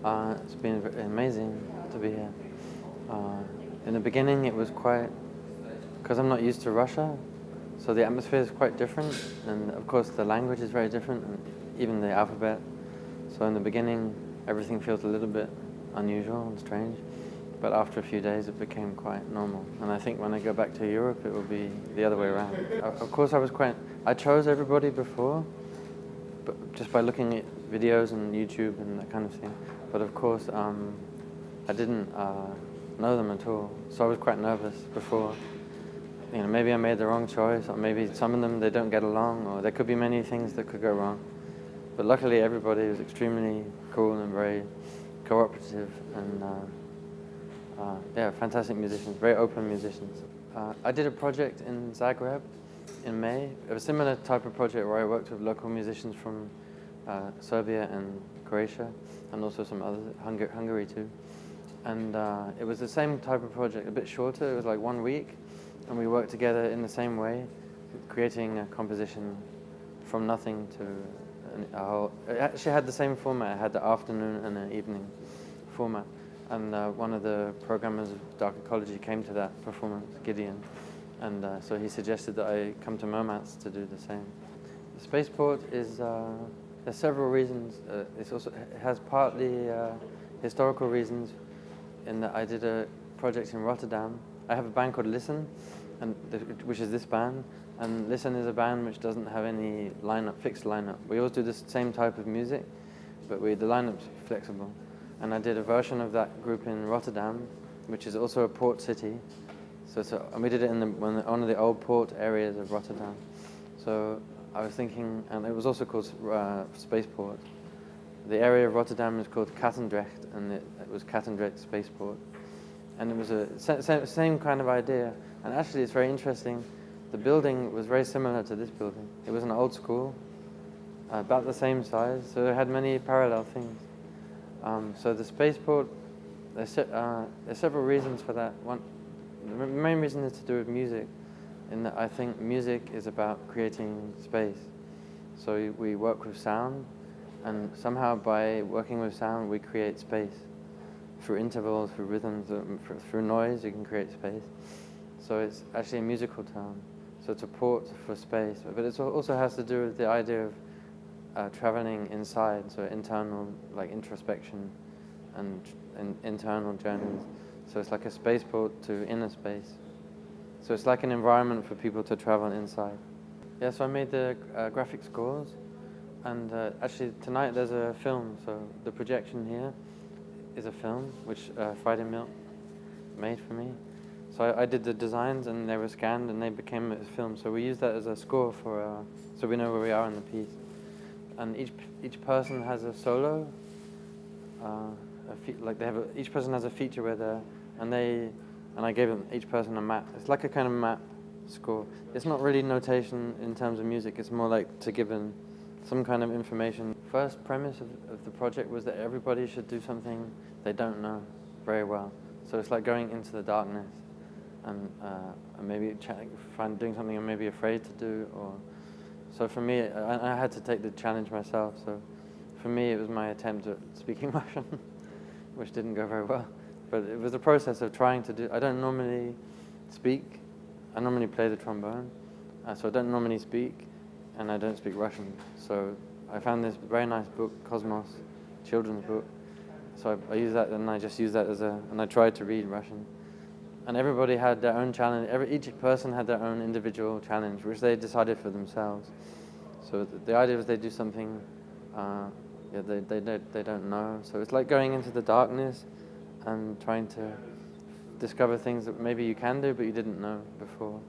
It's been amazing to be here. In the beginning, it was quite, because I'm not used to Russia, so the atmosphere is quite different, and of course the language is very different, and even the alphabet. So in the beginning, everything feels a little bit unusual and strange, but after a few days, it became quite normal. And I think when I go back to Europe, it will be the other way around. Of course, I chose everybody before, but just by looking at videos and YouTube and that kind of thing. But of course, I didn't know them at all, so I was quite nervous before. You know, maybe I made the wrong choice, or maybe some of them they don't get along, or there could be many things that could go wrong. But luckily, everybody was extremely cool and very cooperative, and yeah, fantastic musicians, very open musicians. I did a project in Zagreb in May, a similar type of project where I worked with local musicians from Serbia and Croatia, and also some other, Hungary too. And it was the same type of project, a bit shorter. It was like 1 week, and we worked together in the same way, creating a composition from nothing to a whole. It actually had the same format. It had the afternoon and the evening format. And one of the programmers of Dark Ecology came to that performance, Gideon, and so he suggested that I come to Murmansk to do the same. The spaceport is, there's several reasons. It has partly historical reasons, in that I did a project in Rotterdam. I have a band called Listen, which is this band, and Listen is a band which doesn't have any fixed lineup. We always do the same type of music, but the lineup's flexible. And I did a version of that group in Rotterdam, which is also a port city. And we did it in one of the old port areas of Rotterdam. So I was thinking, and it was also called Spaceport. The area of Rotterdam is called Katendrecht, and it was Katendrecht Spaceport. And it was a same kind of idea. And actually, it's very interesting. The building was very similar to this building. It was an old school, about the same size, so it had many parallel things. So the spaceport, there's several reasons for that. The main reason is to do with music, in that I think music is about creating space. So we work with sound, and somehow by working with sound, we create space. Through intervals, through rhythms, through noise, you can create space. So it's actually a musical term. So it's a port for space, but it also has to do with the idea of traveling inside, so internal, like introspection and internal journeys. So it's like a spaceport to inner space. So it's like an environment for people to travel inside. Yeah, so I made the graphic scores, and actually tonight there's a film, so the projection here is a film which Friday Milk made for me. So I did the designs, and they were scanned and they became a film. So we use that as a score so we know where we are in the piece. And each person has a solo. Each person has a feature where I gave them each person a map. It's like a kind of map score. It's not really notation in terms of music. It's more like to give them some kind of information. First premise of the project was that everybody should do something they don't know very well. So it's like going into the darkness and maybe doing something I'm maybe afraid to do. So for me, I had to take the challenge myself. So for me, it was my attempt at speaking Russian, which didn't go very well. But it was a process of trying to do. I don't normally speak. I normally play the trombone, so I don't normally speak, and I don't speak Russian. So I found this very nice book, Cosmos, children's book. So I use that, and I just use that and I tried to read Russian. And everybody had their own challenge. Each person had their own individual challenge, which they decided for themselves. So the idea was they do something they don't know. So it's like going into the darkness and trying to discover things that maybe you can do, but you didn't know before.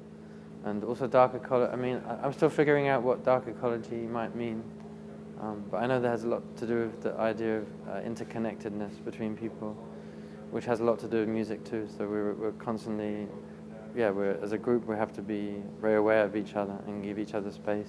And also dark ecology. I mean, I'm still figuring out what dark ecology might mean. But I know that has a lot to do with the idea of interconnectedness between people, which has a lot to do with music too. So we're constantly, as a group, we have to be very aware of each other and give each other space.